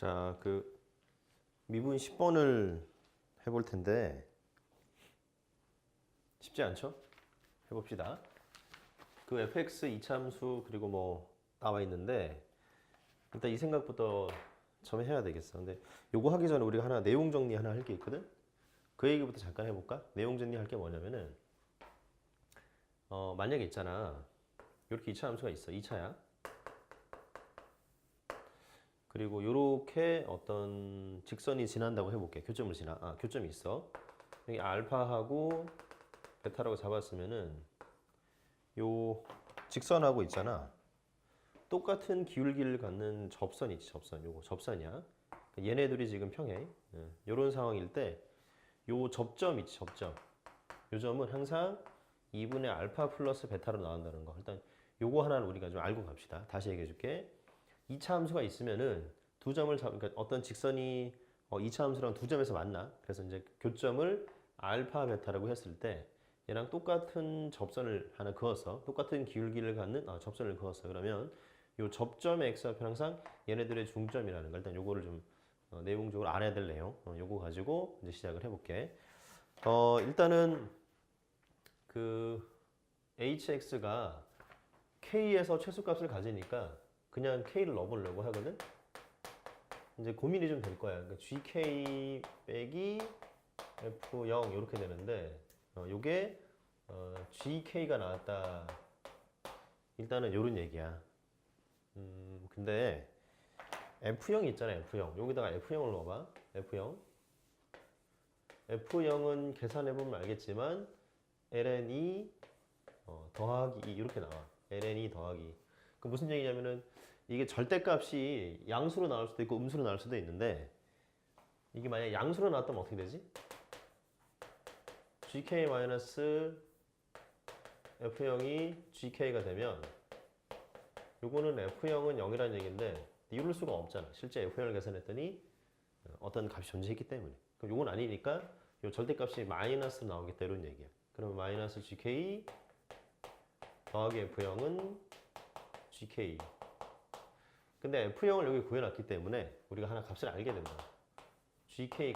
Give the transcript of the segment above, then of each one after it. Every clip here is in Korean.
자, 미분 10번을 해볼 텐데 쉽지 않죠? 해봅시다. fx 이차함수 그리고 뭐 나와 있는데 일단 이 생각부터 처음에 해야 되겠어. 근데 요거 하기 전에 우리가 하나 내용 정리 하나 할 게 있거든. 그 얘기부터 잠깐 해볼까? 내용 정리할 게 뭐냐면은 만약에 있잖아. 이렇게 이차함수가 있어. 2차야. 그리고 요렇게 어떤 직선이 지난다고 해볼게. 교점을 지나. 교점이 있어. 여기 알파하고 베타라고 잡았으면은 요 직선하고 있잖아. 똑같은 기울기를 갖는 접선이 있지. 접선. 요거 접선이야. 얘네들이 지금 평행. 요런 상황일 때 요 접점 있지. 접점. 요 점은 항상 2분의 알파 플러스 베타로 나온다는 거. 일단 요거 하나는 우리가 좀 알고 갑시다. 다시 얘기해 줄게. 2차 함수가 있으면은 두 점을 그러니까 어떤 직선이 2차 함수랑 두 점에서 만나. 그래서 이제 교점을 알파 베타라고 했을 때 얘랑 똑같은 접선을 하나 그어서 똑같은 기울기를 갖는 접선을 그었어. 그러면 요 접점의 x좌표는 항상 얘네들의 중점이라는 거. 일단 요거를 좀 내용적으로 알아야 될 내용. 요거 가지고 이제 시작을 해볼게. 일단은 hx가 k에서 최소값을 가지니까 그냥 k를 넣어보려고 하거든. 이제 고민이 좀 될 거야. 그러니까 gk 빼기 f0 이렇게 되는데 요게 gk가 나왔다. 일단은 요런 얘기야. 근데 f0 있잖아. f0 여기다가 f0을 넣어봐. f0은 계산해보면 알겠지만 ln이 더하기 2 이렇게 나와. ln이 더하기. 그 무슨 얘기냐면은 이게 절대값이 양수로 나올 수도 있고 음수로 나올 수도 있는데 이게 만약에 양수로 나왔다면 어떻게 되지? gk-f0이 gk가 되면 요거는 f0은 0이라는 얘기인데 이룰 수가 없잖아. 실제 f0을 계산했더니 어떤 값이 존재했기 때문에. 그럼 요건 아니니까 요 절대값이 마이너스로 나오겠다 이런 얘기야. 그러면 마이너스 gk 더하기 f0은 gk. 근데 f0을 여기 구해놨기 때문에 우리가 하나 값을 알게 된다. gk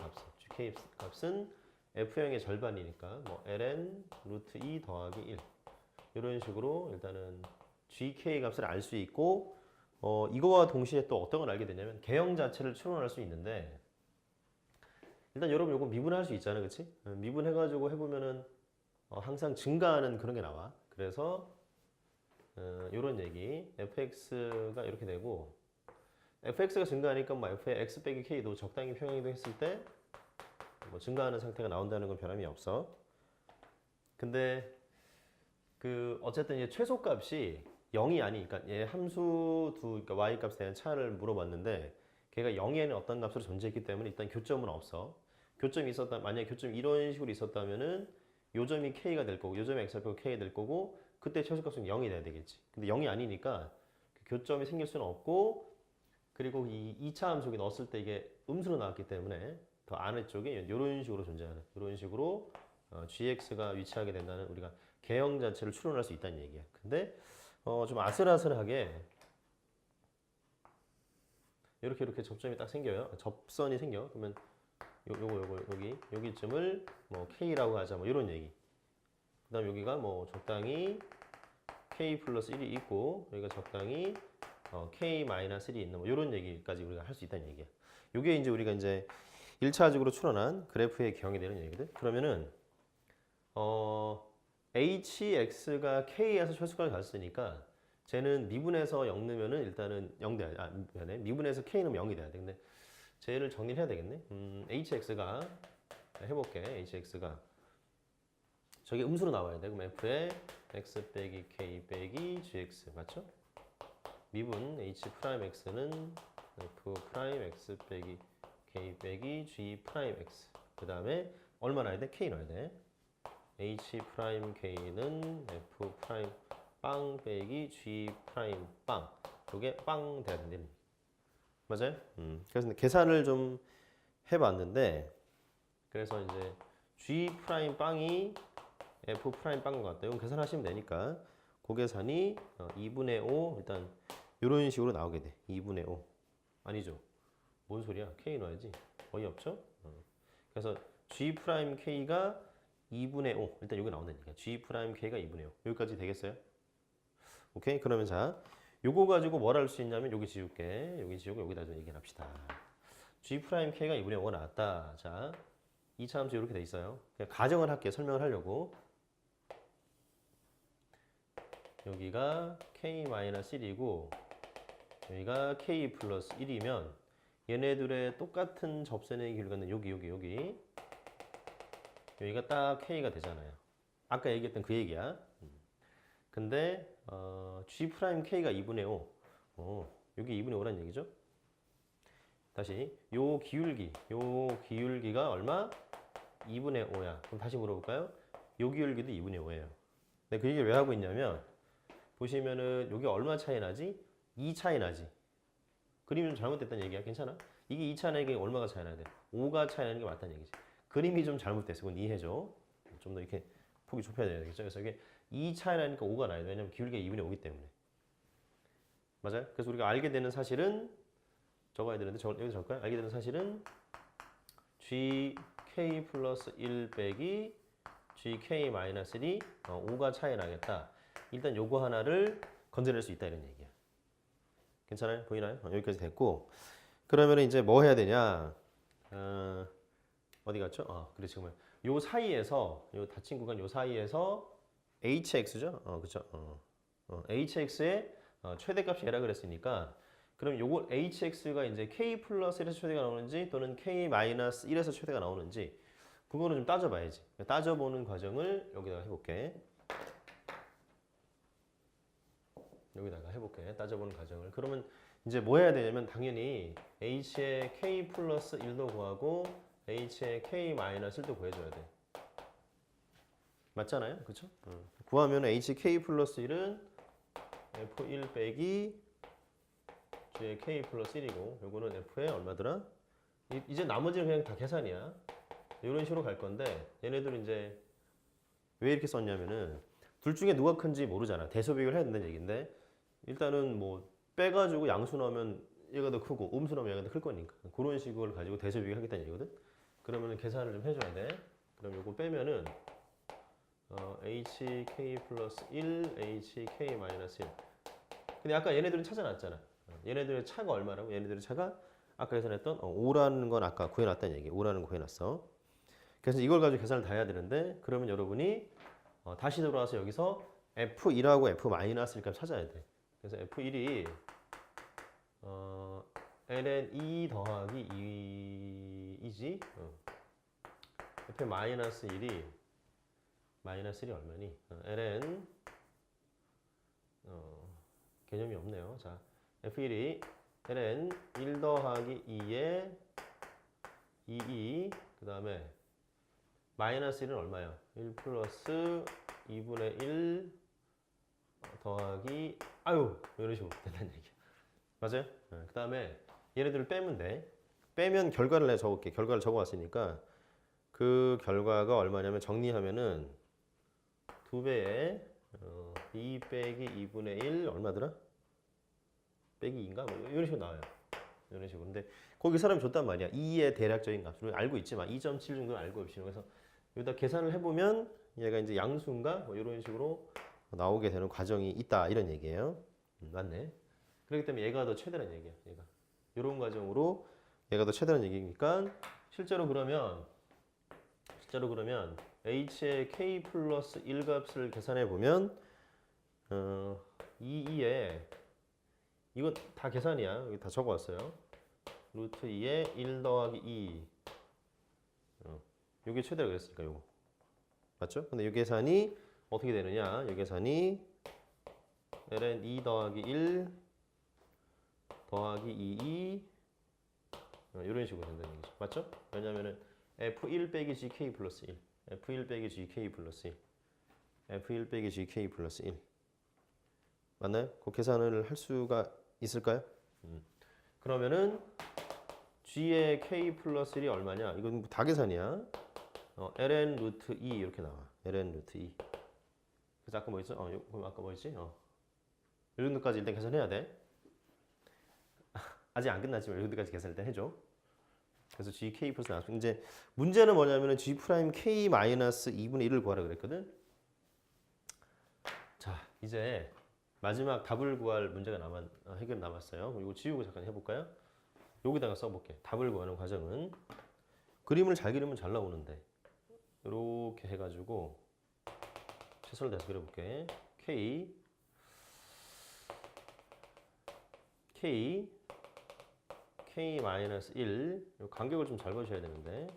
값은 f0의 절반이니까 뭐 ln 루트 2 더하기 1 이런 식으로 일단은 gk 값을 알 수 있고 이거와 동시에 또 어떤 걸 알게 되냐면 개형 자체를 추론할 수 있는데 일단 여러분 요거 미분할 수 있잖아, 그치? 미분해가지고 해보면은 항상 증가하는 그런 게 나와. 그래서 요런 얘기 fx가 이렇게 되고 fx가 증가하니까 뭐 f의 x 빼기 k도 적당히 평행이동 했을 때 뭐 증가하는 상태가 나온다는 건 변함이 없어. 근데 어쨌든 이제 최소값이 0이 아니니까 얘 함수 그러니까 y 값에 대한 차를 물어봤는데 걔가 0에는 어떤 값으로 존재했기 때문에 일단 교점은 없어. 교점이 만약에 교점이 이런 식으로 있었다면은 요 점이 k가 될 거고 요 점이 x좌표가 k가 될 거고 그때 최소값은 0이 돼야 되겠지. 근데 0이 아니니까 교점이 생길 수는 없고 그리고 이 2차 함수에 넣었을 때 이게 음수로 나왔기 때문에 더 아래쪽에 이런 식으로 존재하는 이런 식으로 gx가 위치하게 된다는 우리가 개형 자체를 추론할 수 있다는 얘기야. 근데 좀 아슬아슬하게 이렇게 접점이 딱 생겨요. 접선이 생겨. 그러면 여기쯤을 뭐 k라고 하자. 뭐 이런 얘기. 그다음 여기가 뭐 적당히 k 플러스 1이 있고 여기가 적당히 k 마이너스 1이 있는 뭐 이런 얘기까지 우리가 할 수 있다는 얘기야. 이게 이제 우리가 이제 1차적으로 추론한 그래프의 개형이 되는 얘기거든. 그러면은 hx가 k에서 최소값을 갔으니까 쟤는 미분해서 0 넣으면은 일단은 0 돼야 돼. 미안해. 미분해서 k 넣으면 0이 돼야 돼. 근데 쟤를 정리를 해야 되겠네. hx가 해볼게. hx가 저게 음수로 나와야 돼. 그럼 f에 x 빼기 k 빼기 gx 맞죠? 미분 h 프라임 x는 f 프라임 x 빼기 k 빼기 g 프라임 x. 그 다음에 얼마 넣어야 돼? k 넣어야 돼. h 프라임 k는 f 프라임 빵 빼기 g 프라임 빵. 이게 빵 돼야 된다는. 맞아요? 그래서 계산을 좀 해봤는데 그래서 이제 g 프라임 빵이 f 프라임 빵인 것 같다. 이건 계산하시면 되니까 그 계산이 2분의 5 일단 이런 식으로 나오게 돼. 2분의 5 아니죠? 뭔 소리야? K 넣어야지. 어이없죠? 그래서 G 프라임 K가 2분의 5. 일단 여기 나온다니까. G 프라임 K가 2분의 5. 여기까지 되겠어요? 오케이? 그러면 자, 요거 가지고 뭘 할 수 있냐면 여기 지울게. 여기 지우고 여기다 좀 얘기를 합시다. G 프라임 K가 2분의 5가 나왔다. 자, 2차 함수 이렇게 돼 있어요. 그냥 가정을 할게. 설명을 하려고. 여기가 K-1이고 여기가 K 플러스 1이면 얘네들의 똑같은 접선의 길이는 여기 여기가 딱 K가 되잖아요. 아까 얘기했던 그 얘기야. 근데 G 프라임 K가 2분의 5. 여기 2분의 5란 얘기죠. 다시 요 기울기가 얼마? 2분의 5야. 그럼 다시 물어볼까요? 요 기울기도 2분의 5예요. 근데 그 얘기를 왜 하고 있냐면 보시면은 여기 얼마 차이 나지? 2 차이 나지. 그림이 좀 잘못됐다는 얘기야. 괜찮아? 이게 2 차이 나는 게 얼마가 차이 나야 돼? 5가 차이 나는 게 맞다는 얘기지. 그림이 좀 잘못됐어. 그건 이해해줘. 좀 더 이렇게 폭이 좁혀야 되겠죠. 그래서 이게 2 차이 나니까 5가 나야 돼. 왜냐면 기울기가 2분의 5기 때문에. 맞아요? 그래서 우리가 알게 되는 사실은 적어야 되는데 여기 적을까요? 알게 되는 사실은 GK 플러스 1 빼기 GK 마이너스 1이 5가 차이 나겠다. 일단 요거 하나를 건져낼 수 있다 이런 얘기야. 괜찮아요? 보이나요? 여기까지 됐고 그러면 이제 뭐 해야 되냐? 어디 갔죠? 그래 지금 요 사이에서 요 닫힌 구간 요 사이에서 hx죠? 그렇죠? hx의 최대값이 얘라 그랬으니까 그럼 요거 hx가 이제 k 플러스 1에서 최대가 나오는지 또는 k 마이너스 1에서 최대가 나오는지 그거는 좀 따져봐야지. 따져보는 과정을 여기다가 해볼게. 따져보는 과정을. 그러면 이제 뭐 해야 되냐면 당연히 h의 k 플러스 1도 구하고 h의 k 마이너스 1도 구해줘야 돼. 맞잖아요? 그쵸? 구하면 hk 플러스 1은 f1 빼기 g의 k 플러스 1이고 요거는 f의 얼마더라? 이제 나머지는 그냥 다 계산이야. 이런 식으로 갈 건데 얘네들은 이제 왜 이렇게 썼냐면은 둘 중에 누가 큰지 모르잖아. 대소비교를 해야 된다는 얘기인데 일단은 뭐 빼가지고 양수 넣으면 얘가 더 크고 음수 넣으면 얘가 더 클 거니까 그런 식을 가지고 대소비교를 하겠다는 얘기거든. 그러면 계산을 좀 해줘야 돼. 그럼 요거 빼면은 hk 플러스 1 hk 마이너스 1 근데 아까 얘네들은 찾아놨잖아. 얘네들의 차가 얼마라고? 얘네들의 차가 아까 계산했던 5라는 건 아까 구해놨다는 얘기. 5라는 거 구해놨어. 그래서 이걸 가지고 계산을 다 해야 되는데 그러면 여러분이 다시 돌아와서 여기서 F1하고 F-를 값 찾아야 돼. 그래서 F1이 ln 2 더하기 2이지 F-1이 마이너스 1이 얼마니? ln 개념이 없네요. 자, F1이 ln 1 더하기 2에 2 그 다음에 마이너스 1은 얼마야? 1 플러스 2분의 1 더하기 이런 식으로 된다는 얘기야. 맞아요? 그 다음에 얘네들을 빼면 돼. 빼면 결과를 내가 적을게. 결과를 적어왔으니까 그 결과가 얼마냐면 정리하면은 2배에 2 빼기 2분의 1 얼마더라? 빼기 2인가? 뭐 이런 식으로 나와요. 이런 식으로. 근데 거기 사람이 줬단 말이야. 2의 대략적인 값을 알고 있지만 2.7 정도는 알고 있지. 그래서 여기다 계산을 해보면 얘가 이제 양수인가? 뭐 이런 식으로 나오게 되는 과정이 있다. 이런 얘기예요. 맞네. 그렇기 때문에 얘가 더 최대라는 얘기야. 얘가. 이런 과정으로 얘가 더 최대라는 얘기니까 실제로 그러면 h의 k 플러스 1 값을 계산해 보면 2에 이거 다 계산이야. 여기 다 적어왔어요. 루트 2에 1 더하기 2 이게 최대라고 그랬으니까 요거 맞죠? 근데 이 계산이 어떻게 되느냐? 이 계산이 ln 2 더하기 1 더하기 2 이런 식으로 된다는 얘기죠. 맞죠? 왜냐면은 f1 빼기 gk 플러스 1 f1 빼기 gk 플러스 1 f1 빼기 gk 플러스 1 맞나요? 그 계산을 할 수가 있을까요? 그러면은 g의 k 플러스 1이 얼마냐? 이건 다 계산이야. ln 루트 2 이렇게 나와. ln 루트 2. 그래서 아까 뭐 있어? 그럼 아까 뭐 있지? 이 정도까지 일단 계산해야 돼. 아직 안 끝났지만 여기까지 계산할 때 해줘. 그래서 gk 플러스 나왔고 이제 문제는 뭐냐면은 g 프라임 k 마이너스 2분의 1을 구하라 그랬거든. 자 이제 마지막 답을 구할 문제가 해결 남았어요. 이거 지우고 잠깐 해볼까요? 여기다가 써볼게. 답을 구하는 과정은 그림을 잘 그리면 잘 나오는데 이렇게 해가지고 최선을 다해서 그려볼게. k 마이너스 1 간격을 좀 잘 보셔야 되는데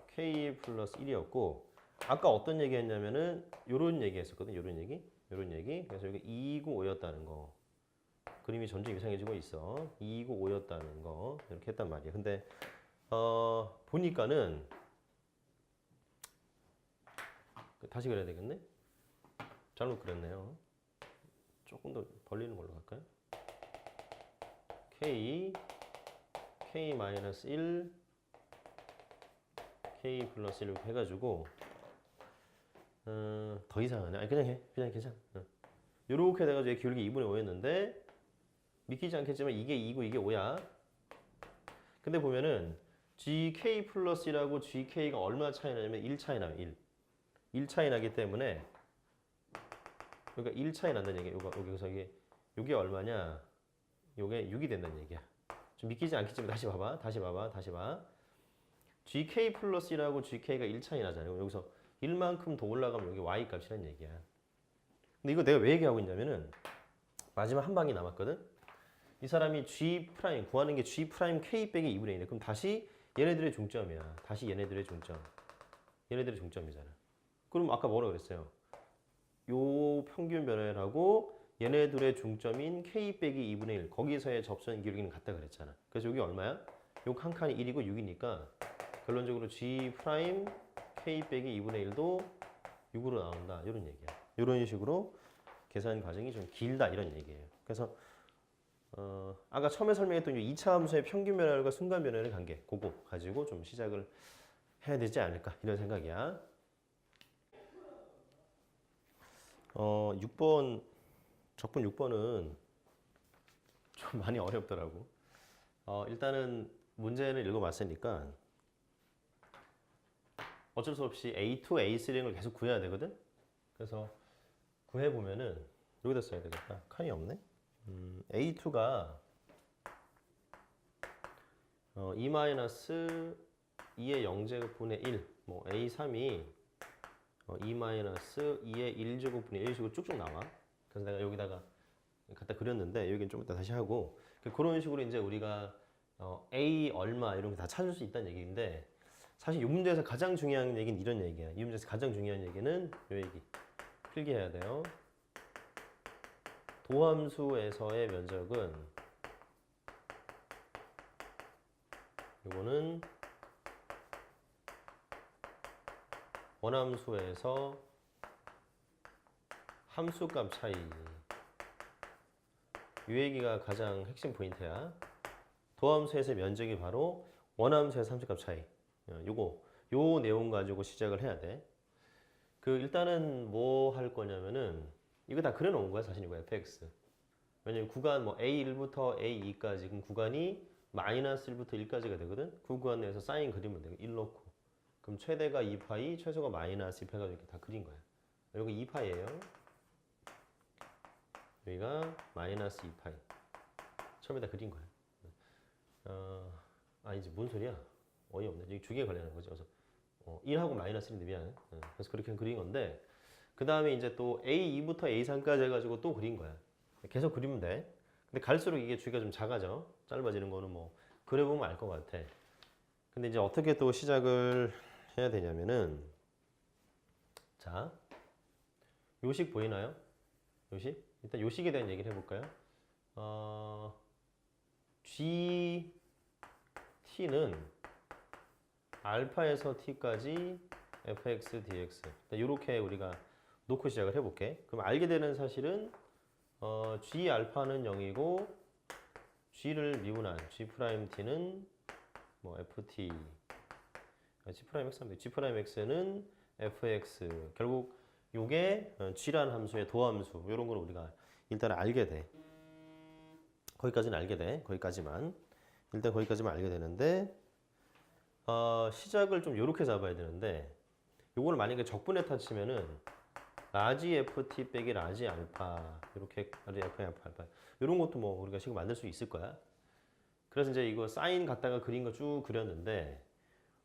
k 플러스 1이었고 아까 어떤 얘기 했냐면은 요런 얘기 했었거든. 요런 얘기. 그래서 여기 2고 5였다는 거. 그림이 점점 이상해지고 있어. 2고 5였다는 거. 이렇게 했단 말이야. 근데 보니까는 다시 그려야 되겠네. 잘못 그렸네요. 조금 더 벌리는 걸로 갈까요? k 마이너스 1 k 플러스 1 이렇게 해가지고 더 이상하네. 아니 그냥 해. 그냥 괜찮아. 이렇게 돼가지고 기울기 2분의 5였는데 믿기지 않겠지만 이게 2고 이게 5야. 근데 보면은 gk 플러스 1하고 gk가 얼마 차이 나냐면 1 차이 나요. 1 차이 나기 때문에 그러니까 1 차이 난다는 얘기야. 여기서 이게 얼마냐? 이게 6이 된다는 얘기야. 좀 믿기지 않겠지만 다시 봐. gk 플러스 1하고 gk가 1 차이 나잖아요. 여기서 1만큼 더 올라가면 여기 y 값이라는 얘기야. 근데 이거 내가 왜 얘기하고 있냐면은 마지막 한 방이 남았거든. 이 사람이 g 프라임 구하는 게 g 프라임 k 빼기 2분의 1이네. 그럼 다시 얘네들의 중점이야. 얘네들의 중점이잖아. 그럼 아까 뭐라 그랬어요? 요 평균 변화율하고 얘네들의 중점인 k 빼기 2분의 1 거기서의 접선 기울기는 같다 그랬잖아. 그래서 여기 얼마야? 요 한 칸이 1이고 6이니까 결론적으로 g 프라임 k 빼기 2분의 1도 6으로 나온다. 이런 얘기야. 이런 식으로 계산 과정이 좀 길다 이런 얘기예요. 그래서 아까 처음에 설명했던 이 2차 함수의 평균 변화율과 순간 변화율의 관계 그거 가지고 좀 시작을 해야 되지 않을까 이런 생각이야. 6번 적분 6번은 좀 많이 어렵더라고. 일단은 문제는 읽어봤으니까 어쩔 수 없이 A2, A3를 계속 구해야 되거든. 그래서 구해보면은 여기다 써야 되겠다. 칸이 없네. A2가 2-2의 0제곱분의 1, 뭐 A3이 2-2의 1제곱분의 1 식으로 쭉쭉 나와. 그래서 내가 여기다가 갖다 그렸는데 여기는 좀 이따 다시 하고 그런 식으로 이제 우리가 A 얼마 이런 거 다 찾을 수 있다는 얘기인데 사실 이 문제에서 가장 중요한 얘기는 이런 얘기야. 이 문제에서 가장 중요한 얘기는 이 얘기 필기해야 돼요. 도함수에서의 면적은 이거는 원함수에서 함수값 차이. 이 얘기가 가장 핵심 포인트야. 도함수에서의 면적이 바로 원함수에서 함수값 차이. 요 내용 가지고 시작을 해야 돼. 일단은 뭐 할 거냐면은 이거 다 그려놓은 거야 사실 이거 fx. 왜냐면 구간 뭐 a1부터 a2까지 그럼 구간이 마이너스 1부터 1까지가 되거든. 그 구간 내에서 사인 그리면 돼. 1 넣고. 그럼 최대가 2파이, 최소가 마이너스 2파이가 이렇게 다 그린 거야. 여기 2파이예요. 여기가 마이너스 2파이. 처음에다 그린 거야. 아니지 뭔 소리야? 어이없네. 여기 두 개 관련한 거지. 그래서 1하고 마이너스 1인데 미안해. 그래서 그렇게 그린 건데 그 다음에 이제 또 A2부터 A3까지 해가지고 또 그린 거야. 계속 그리면 돼. 근데 갈수록 이게 주기가 좀 작아져. 짧아지는 거는 뭐 그려보면 알 것 같아. 근데 이제 어떻게 또 시작을 해야 되냐면은 자 요식 보이나요? 요식? 일단 요식에 대한 얘기를 해볼까요? GT는 알파에서 t까지 fx, dx 이렇게 우리가 놓고 시작을 해볼게. 그럼 알게 되는 사실은 g 알파는 0이고 g를 미분한 g 프라임 t는 뭐 ft g 프라임 x인데 g 프라임 x는 fx 결국 요게 g라는 함수의 도함수 이런 걸 우리가 일단 알게 돼. 거기까지는 알게 돼. 거기까지만. 일단 거기까지만 알게 되는데 시작을 좀 요렇게 잡아야 되는데 요거를 만약에 적분에다 치면은 라지 FT 빼기 라지 알파 이렇게 라지 알파 알파 이런 것도 뭐 우리가 식을 만들 수 있을 거야. 그래서 이제 이거 사인 갖다가 그린 거 쭉 그렸는데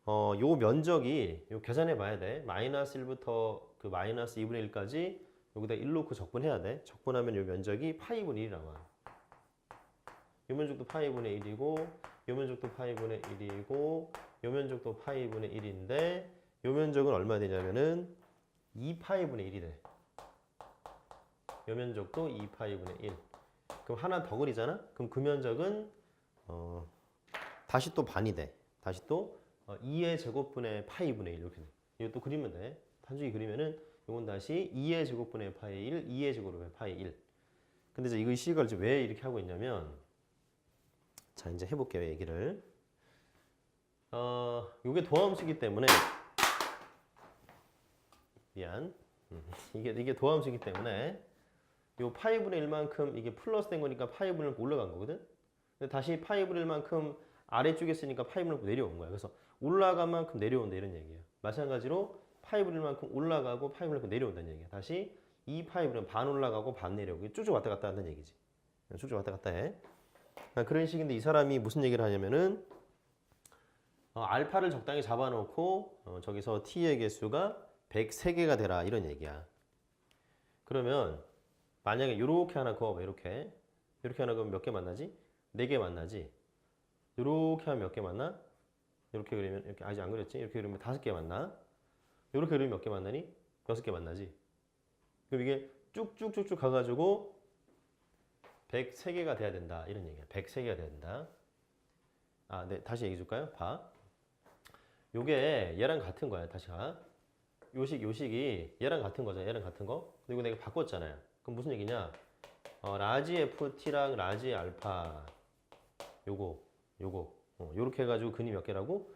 요 면적이 요 계산해 봐야 돼. 마이너스 1부터 그 마이너스 2분의 1까지 여기다 1 놓고 적분해야 돼. 적분하면 요 면적이 파이분의 1이 나와. 요 면적도 파이분의 1이고 요 면적도 파이분의 1이고 요 면적도 파이분의 1인데 요 면적은 얼마 되냐면은 2파이분의 1이 돼. 요 면적도 2파이분의 1. 그럼 하나 더 그리잖아? 그럼 그 면적은 다시 또 반이 돼. 다시 또 2의 제곱분의 파이분의 1 이렇게 돼. 이것도 그리면 돼. 단순히 그리면은 이건 다시 2의 제곱분의 파이 1, 2의 제곱분의 파이 1. 근데 이제 이거 식을 이제 왜 이렇게 하고 있냐면 자 이제 해볼게요 얘기를. 이게 도함수이기 때문에 미안. 이게 도함수이기 때문에 요 파이분의 1만큼 이게 플러스 된 거니까 파이분의 1 올라간 거거든. 근데 다시 파이분의 1만큼 아래쪽에 쓰니까 파이분의 1 내려온 거야. 그래서 올라간 만큼 내려온다 이런 얘기야. 마찬가지로 파이분의 1만큼 올라가고 파이분의 1 내려온다는 얘기야. 다시 이 파이분의 1 반 올라가고 반 내려오고 쭉쭉 왔다 갔다 한다는 얘기지. 쭉쭉 왔다 갔다 해. 그런 식인데 이 사람이 무슨 얘기를 하냐면은 알파를 적당히 잡아놓고 저기서 t의 개수가 103개가 되라 이런 얘기야. 그러면 만약에 이렇게 하나 그어봐. 이렇게 하나 그으면 몇 개 만나지? 4개 만나지. 이렇게 하면 몇 개 만나? 이렇게 그리면 이렇게 아직 안 그렸지? 이렇게 그리면 5개 만나. 이렇게 그리면 몇 개 만나니? 6개 만나지. 그럼 이게 쭉쭉쭉쭉 가가지고 103개가 돼야 된다 이런 얘기야. 103개가 돼야 된다. 네 다시 얘기해 줄까요? 봐. 요게 얘랑 같은 거야. 다시 가. 요식이 얘랑 같은 거잖아. 얘랑 같은 거. 그리고 내가 바꿨잖아요. 그럼 무슨 얘기냐? 라지 FT랑 라지 알파 요거 요렇게 해가지고 근이 몇 개라고?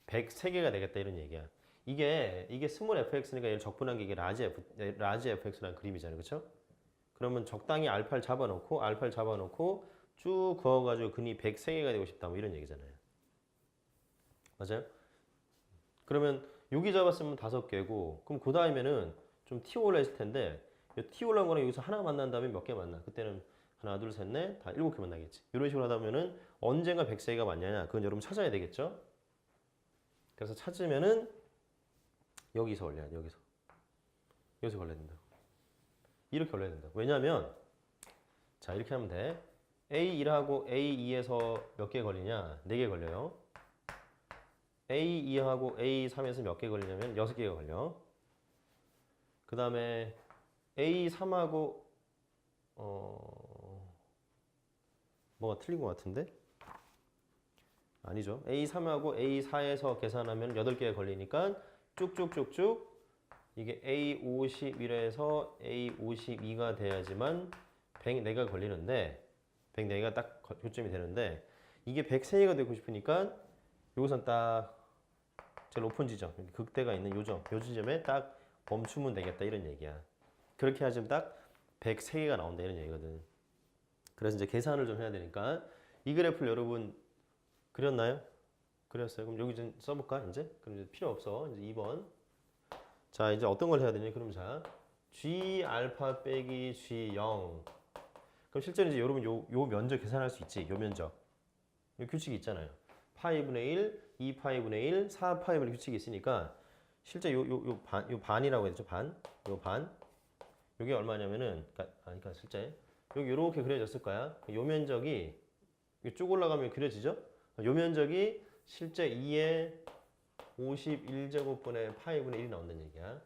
103개가 되겠다 이런 얘기야. 이게 스몰 fx니까 얘를 적분한 게 이게 라지 fx라는 그림이잖아요. 그렇죠? 그러면 적당히 알파를 잡아놓고 쭉 그어가지고 근이 103개가 되고 싶다 뭐 이런 얘기잖아요. 맞아요? 그러면 여기 잡았으면 5개고 그럼 그 다음에는 좀 T 올라 있을 텐데 T 올라온 거랑 여기서 하나 만난 다음에 몇 개 만나? 그때는 하나, 둘, 셋, 넷, 다 7개 만나겠지. 이런 식으로 하다 보면은 언젠가 103개가 맞냐냐? 그건 여러분 찾아야 되겠죠? 그래서 찾으면은 여기서 올려야 돼. 여기서 걸려야 된다. 이렇게 걸려야 된다. 왜냐면 자 이렇게 하면 돼. A1하고 A2에서 몇 개 걸리냐? 4개 걸려요. A2하고 A3에서 몇 개 걸리냐면 6개가 걸려. 그 다음에 A3하고 뭐가 틀린 것 같은데? 아니죠. A3하고 A4에서 계산하면 8개가 걸리니까 쭉쭉쭉쭉 이게 A51에서 A52가 돼야지만 104가 걸리는데 104가 딱 교점이 되는데 이게 103개가 되고 싶으니까 요것은 딱 제일 높은 지점, 극대가 있는 요 지점에 딱 멈추면 되겠다 이런 얘기야. 그렇게 하시면 딱 103개가 나온다 이런 얘기거든. 그래서 이제 계산을 좀 해야 되니까 이 그래프를 여러분 그렸나요? 그렸어요. 그럼 여기 좀 써볼까 이제? 그럼 이제 필요 없어. 이제 2번. 자 이제 어떤 걸 해야 되냐? 그럼 자 G 알파 빼기 G0. 그럼 실제로 이제 여러분 요 면적 계산할 수 있지. 요 면적. 요 규칙이 있잖아요. 파이분의 1, 2파이분의 1, 4파이분의 규칙이 있으니까 실제 요 반이라고 해야 되죠. 요 반. 요게 얼마냐면은 그러니까 실제 여기 요렇게 그려졌을 거야. 요 면적이 쭉 올라가면 그려지죠? 요 면적이 실제 2의 51제곱분의 파이분의 1이 나온다는 얘기야.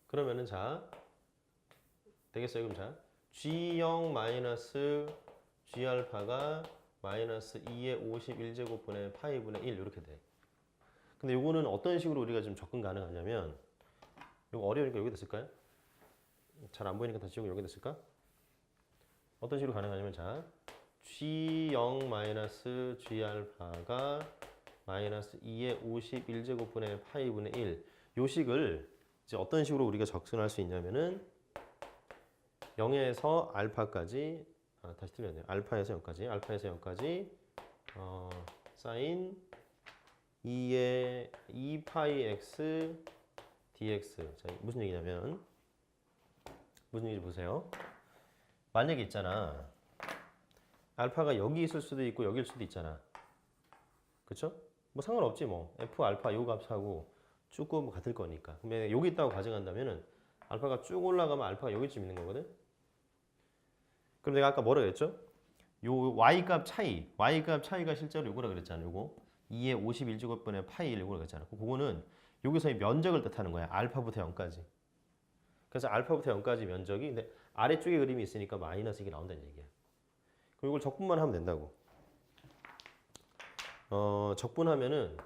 그러면은 자 되겠어요? 그럼 자 G0 마이너스 G알파가 마이너스 2의 51제곱분의 파이분의 1 이렇게 돼. 근데 요거는 어떤 식으로 우리가 좀 접근 가능하냐면 요거 어려우니까 여기다 쓸까요? 잘 안 보이니까 다시 여기다 쓸까? 어떤 식으로 가능하냐면 자 G0 마이너스 G알파가 마이너스 2의 51제곱분의 파이분의 1 요식을 이제 어떤 식으로 우리가 접근할 수 있냐면은 0에서 알파까지 다시 틀렸네요. 알파에서 0까지. 알파에서 0까지 사인 2의 2파이 x dx. 자, 무슨 얘기냐면 무슨 얘기인지 보세요. 만약에 있잖아. 알파가 여기 있을 수도 있고 여기일 수도 있잖아. 그쵸? 뭐 상관없지 뭐. f 알파 요 값하고 쭉 뭐 같을 거니까. 그러면 여기 있다고 가정한다면은 알파가 쭉 올라가면 알파가 여기쯤 있는 거거든. 그럼 내가 아까 뭐라 그랬죠? 요 y값 차이가 실제로 요거라 그랬잖아. 요거 2의 51제곱분의 파이 1 요거라 그랬잖아. 그거는 여기서의 면적을 뜻하는 거야. 알파부터 0까지. 그래서 알파부터 0까지 면적이 근데 아래쪽에 그림이 있으니까 마이너스 이게 나온다는 얘기야. 그럼 이걸 적분만 하면 된다고. 적분하면은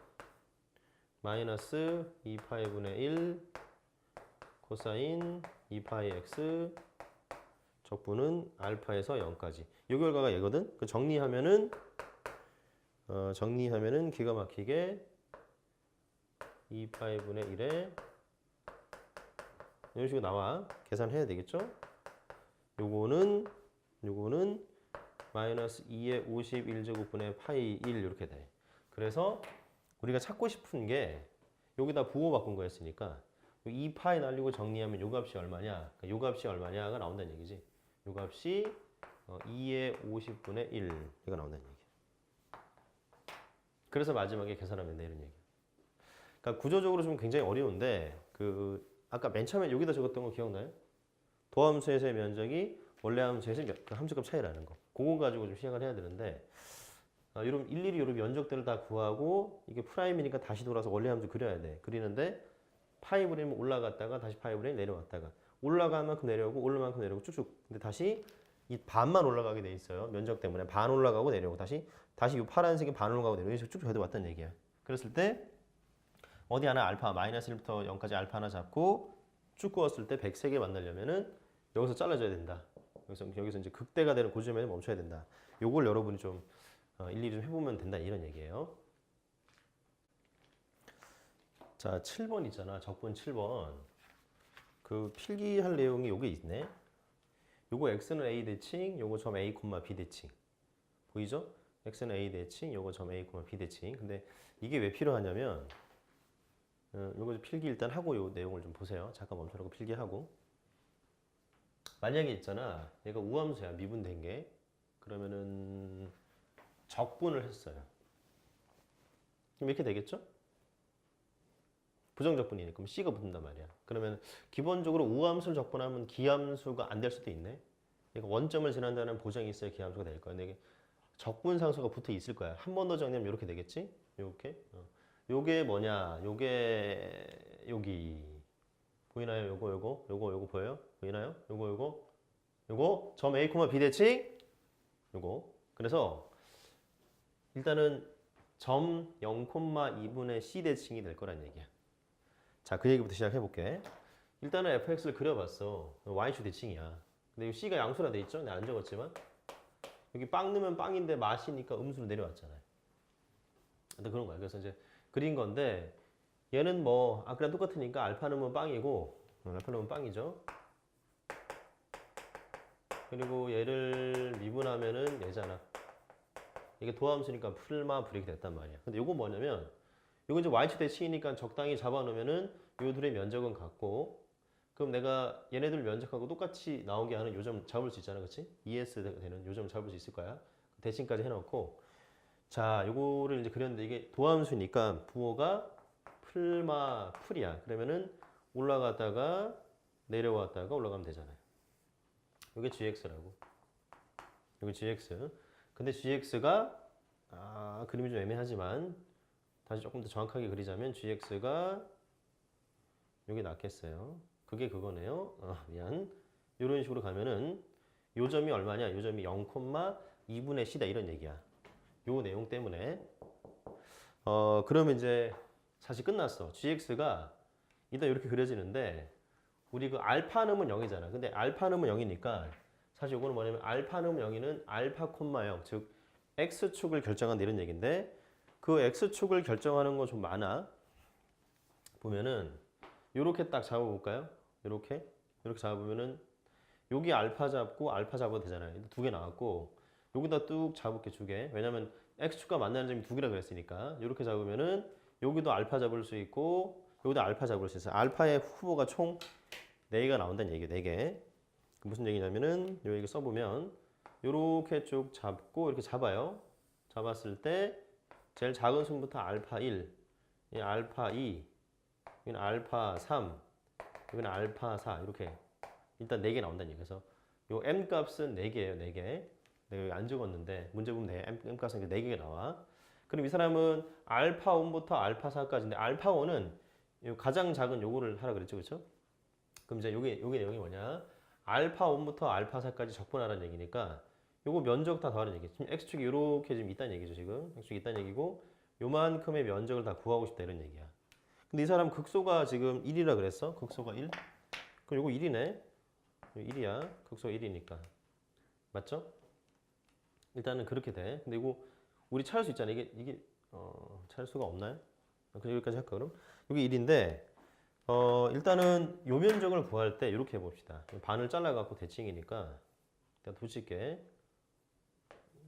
마이너스 2파이분의 1 코사인 2파이 x 적분은 알파에서 0까지. 이 결과가 얘거든. 그 정리하면은 기가 막히게 2파이분의 1에 이런 식으로 나와. 계산해야 되겠죠? 요거는 마이너스 2의 51제곱분의 파이 1 이렇게 돼. 그래서 우리가 찾고 싶은 게 여기다 부호 바꾼 거였으니까 2파이 날리고 정리하면 요 값이 얼마냐? 그러니까 요 값이 얼마냐가 나온다는 얘기지. 요 값이 2의 50분의 1 이가 나온다는 얘기야. 그래서 마지막에 계산하면 돼 이런 얘기야. 그러니까 구조적으로 좀 굉장히 어려운데 아까 맨 처음에 여기다 적었던 거 기억나요? 도함수에서의 면적이 원래 함수에서의 함수값 차이라는 거. 그거 가지고 좀 시작을 해야 되는데 여러분 일일이 여러분 면적들을 다 구하고 이게 프라임이니까 다시 돌아서 원래 함수 그려야 돼. 그리는데 파이 브레임 올라갔다가 다시 파이 브레임 내려왔다가 올라간 만큼 내려오고 올라간 만큼 내려오고 쭉쭉. 근데 다시 이 반만 올라가게 돼 있어요. 면적 때문에 반 올라가고 내려오고 다시 이 파란색이 반 올라가고 내려오고 이렇게 쭉 해왔다는 얘기야. 그랬을 때 어디 하나 알파 마이너스 1부터 0까지 알파 하나 잡고 쭉 그었을 때 103개 만나려면은 여기서 잘라줘야 된다. 여기서 이제 극대가 되는 고지점에 멈춰야 된다. 요걸 여러분이 좀 일일이 좀 해보면 된다 이런 얘기예요. 자, 7번 있잖아. 적분 7번. 그 필기할 내용이 요게 있네. 요거 x는 a 대칭, 요거 점 a, b 대칭. 보이죠? x는 a 대칭, 요거 점 a, b 대칭. 근데 이게 왜 필요하냐면 요거 필기 일단 하고 요 내용을 좀 보세요. 잠깐 멈춰라고 필기하고. 만약에 있잖아. 얘가 우함수야. 미분된 게. 그러면은 적분을 했어요. 그럼 이렇게 되겠죠? 부정적분이니까 그럼 C가 붙는단 말이야. 그러면 기본적으로 우함수를 적분하면 기함수가 안 될 수도 있네. 그러니까 원점을 지난다는 보장이 있어야 기함수가 될 거야. 근데 이게 적분상수가 붙어 있을 거야. 한 번 더 정리하면 이렇게 되겠지? 이렇게. 요게 뭐냐? 요게 여기 보이나요? 요거 보여요? 보이나요? 요거 점 A, B 대칭 요거. 그래서 일단은 점 0,2분의 C 대칭이 될 거란 얘기야. 자, 그 얘기부터 시작해 볼게. 일단은 fx를 그려봤어. y축 대칭이야. 근데 이 c가 양수라 돼 있죠? 내가 안 적었지만 여기 빵 넣으면 빵인데 맛이니까 음수로 내려왔잖아요. 근데 그런 거야. 그래서 이제 그린 건데 얘는 뭐 아까랑 똑같으니까 알파 넣으면 빵이고 알파 넣으면 빵이죠. 그리고 얘를 미분하면은 얘잖아. 이게 도함수니까 풀마 불이 됐단 말이야. 근데 요거 뭐냐면 요거 이제 y축 대칭이니까 적당히 잡아놓으면은 요 둘의 면적은 같고 그럼 내가 얘네들 면적하고 똑같이 나오게 하는 요점 잡을 수 있잖아. 그치? ES 되는 요점 잡을 수 있을 거야. 대칭까지 해놓고 자 요거를 이제 그렸는데 이게 도함수니까 부호가 풀이야. 그러면은 올라갔다가 내려왔다가 올라가면 되잖아요. 요게 gx라고. 요게 gx. 근데 gx가 그림이 좀 애매하지만 다시 조금 더 정확하게 그리자면 gx가 여기 낫겠어요. 그게 그거네요. 미안. 이런 식으로 가면은 요 점이 얼마냐? 요 점이 0,2분의 c다 이런 얘기야. 요 내용 때문에 그러면 이제 사실 끝났어. gx가 이따 이렇게 그려지는데 우리 그 알파 넣으면 0이잖아. 근데 알파 넣으면 0이니까 사실 요거는 뭐냐면 알파 넣으면 0이는 알파, 0, 즉 x축을 결정한다 이런 얘기인데 그 x축을 결정하는 거 좀 많아. 보면은 요렇게 딱 잡아볼까요? 요렇게 잡아보면은 여기 알파 잡고 알파 잡아도 되잖아요. 두 개 나왔고 여기다 뚝 잡을게 두 개. 왜냐면 x축과 만나는 점이 두 개라 그랬으니까 이렇게 잡으면은 여기도 알파 잡을 수 있고 여기도 알파 잡을 수 있어요. 알파의 후보가 총 4개가 나온다는 얘기예요. 4개. 무슨 얘기냐면은 요 얘기 써보면 요렇게 쭉 잡고 이렇게 잡아요. 잡았을 때 제일 작은 수부터 알파 1, 이 알파 2, 여기는 알파 3, 여기는 알파 4 이렇게 일단 4개 나온다는 얘기예요. 그래서 요 m 값은 4개예요. 4개. 내가 여기 안 적었는데 문제 보면 m 값은 4개가 나와. 그럼 이 사람은 알파 1부터 알파 4까지인데 알파 1은 가장 작은 요거를 하라 그랬죠. 그렇죠? 그럼 이제 요게 내용이 뭐냐? 알파 1부터 알파 4까지 적분하라는 얘기니까 요거 면적 다 더하는 얘기죠. 지금 x축이 요렇게 지금 있다는 얘기죠. 지금 x축이 있다는 얘기고 요만큼의 면적을 다 구하고 싶다 이런 얘기야. 근데 이 사람 극소가 지금 1이라 그랬어. 극소가 1. 그럼 요거 1이네. 1이야. 극소가 1이니까. 맞죠? 일단은 그렇게 돼. 근데 이거 우리 찾을 수 있잖아. 이게 찾을 수가 없나요? 그럼 여기까지 할까 그럼? 여기 1인데 일단은 요 면적을 구할 때 이렇게 해봅시다. 반을 잘라갖고 대칭이니까 일단 붙일게.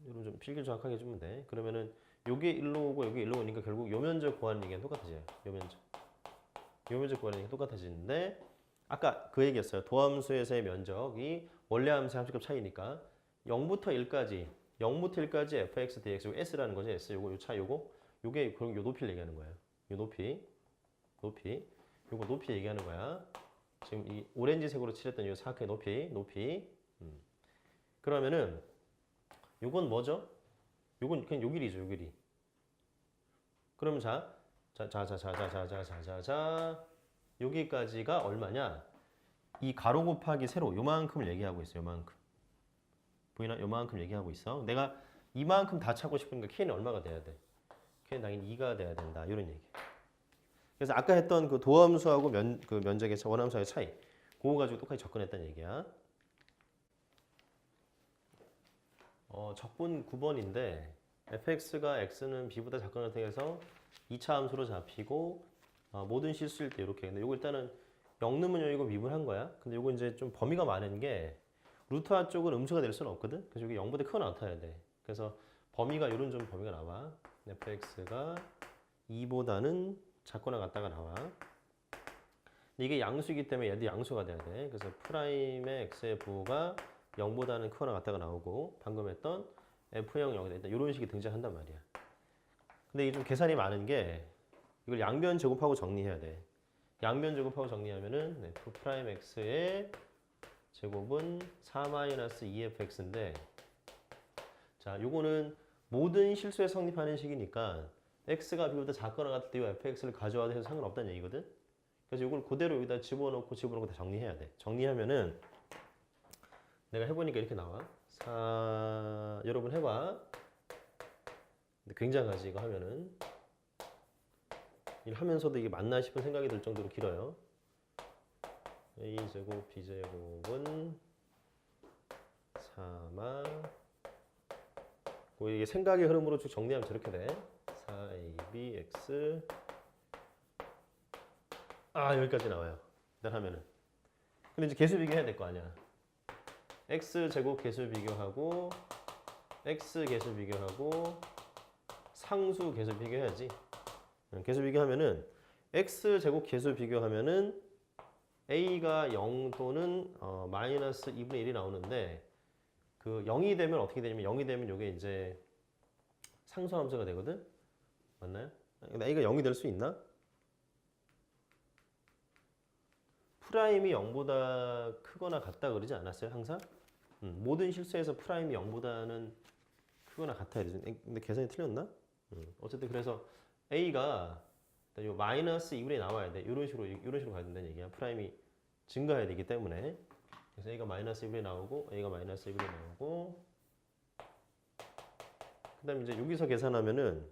이런 좀 필기 정확하게 해주면 돼. 그러면은 요게 1로 오고 요게 1로 오니까 결국 요 면적 구하는 얘기는 똑같아져요. 요 면적 구하는 얘기가 똑같아지는데 아까 그 얘기였어요. 도함수에서의 면적이 원래 함수의 함수값 차이니까 0부터 1까지 fx, dx, 요거 s라는 거죠. s 요거 요 차 요게 그럼 요 높이를 얘기하는 거예요. 요 높이 요거 높이 얘기하는 거야. 지금 이 오렌지색으로 칠했던 요 사각의 높이. 그러면은 요건 뭐죠? 요건 그냥 요 길이죠. 요 길이. 그러면 자 여기까지가 얼마냐? 이 가로 곱하기 세로 요만큼을 얘기하고 있어요. 요만큼. 보이나? 요만큼 얘기하고 있어. 내가 이만큼 다 찾고 싶으니까 k는 얼마가 돼야 돼? k는 당연히 2가 돼야 된다. 이런 얘기. 그래서 아까 했던 그 도함수하고 그 면적의 원함수의 차이 그거 가지고 똑같이 접근했다는 얘기야. 적분 9번인데 fx가 x는 b보다 작거나 같아서 2차 함수로 잡히고 모든 실수일 때 이렇게. 근데 이거 일단은 0 넣으면 여기고 미분한 거야. 근데 이거 이제 좀 범위가 많은 게 루트화 쪽은 음수가 될 수는 없거든. 그래서 여기 0보다 크거 나타나야 돼. 그래서 범위가 이런 좀 범위가 나와. fx가 2보다는 작거나 같다가 나와. 근데 이게 양수이기 때문에 얘도 양수가 돼야 돼. 그래서 프라임의 x의 부호가 0보다는 크거나 같다가 나오고 방금 했던 f형 0이다. 일단 이런 식이 등장한단 말이야. 근데 이게 좀 계산이 많은 게 이걸 양변 제곱하고 정리해야 돼. 양변 제곱하고 정리하면은 f 프라임 x의 제곱은 4-2fx인데 자, 요거는 모든 실수에 성립하는 식이니까 x가 b보다 작거나 같을 때 이 fx를 가져와도 해도 상관없다는 얘기거든. 그래서 이걸 그대로 여기다 집어넣고 다 정리해야 돼. 정리하면은 내가 해보니까 이렇게 나와. 여러분 해봐. 근데 굉장하지 이거 하면은. 일 하면서도 이게 맞나 싶은 생각이 들 정도로 길어요. a제곱 b제곱은 4마 이게 생각의 흐름으로 쭉 정리하면 저렇게 돼. 4abx 여기까지 나와요. 일단 하면은. 근데 이제 개수 비교해야 될 거 아니야. x제곱 개수 비교하고 x 개수 비교하고 상수 개수 비교해야지. 개수 비교하면은 x제곱 개수 비교하면은 a가 0 또는 마이너스 2분의 1이 나오는데 그 0이 되면 어떻게 되냐면 0이 되면 이게 이제 상수함수가 되거든. 맞나요? a가 0이 될 수 있나? 프라임이 0보다 크거나 같다 그러지 않았어요? 항상? 모든 실수에서 프라임이 0보다는 크거나 같아야 되죠. 근데 계산이 틀렸나? 어쨌든 그래서 a가 요 마이너스 2분의 1이 나와야 돼. 이런 식으로 가야 된다는 얘기야. 프라임이 증가해야 되기 때문에. 그래서 a가 마이너스 1분의 나오고 a가 마이너스 1분의 나오고 그 다음에 이제 여기서 계산하면은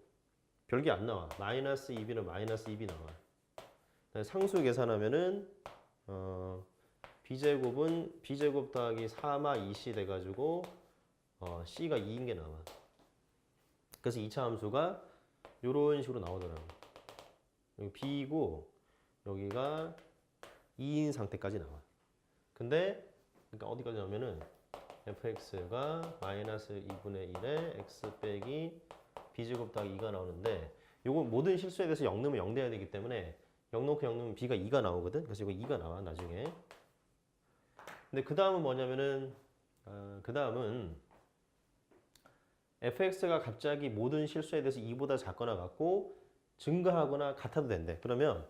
별게 안 나와. 마이너스 2b는 마이너스 2b 나와. 상수 계산하면은 b제곱은 b제곱 더하기 4마 2c 돼가지고 c가 2인 게 나와. 그래서 2차 함수가 이런 식으로 나오더라고. 여기 b이고 여기가 2인 상태까지 나와. 근데 그러니까 어디까지 나오면은 fx가 마이너스 2분의 1에 x 빼기 b제곱 더하기 2가 나오는데 요거 모든 실수에 대해서 0 넣으면 0 돼야 되기 때문에 0 넣고 0 넣으면 b가 2가 나오거든. 그래서 이거 2가 나와 나중에. 근데 그 다음은 뭐냐면은 그 다음은 fx가 갑자기 모든 실수에 대해서 2보다 작거나 같고 증가하거나 같아도 된대. 그러면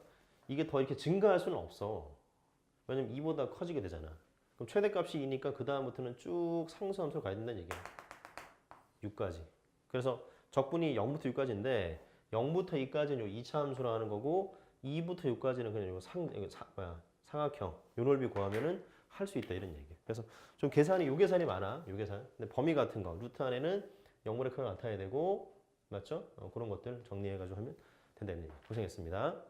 이게 더 이렇게 증가할 수는 없어. 왜냐면 2보다 커지게 되잖아. 그럼 최대값이 2니까 그 다음부터는 쭉 상수함수로 가야 된다는 얘기야. 6까지. 그래서 적분이 0부터 6까지인데 0부터 2까지는 요 2차 함수로 하는 거고 2부터 6까지는 그냥 요 삼각형 요 넓이 구하면은 할 수 있다 이런 얘기야. 그래서 좀 요 계산이 많아. 요 계산. 근데 범위 같은 거 루트 안에는 0분의 크가 나타나야 되고 맞죠? 그런 것들 정리해가지고 하면 된다는 얘기. 고생했습니다.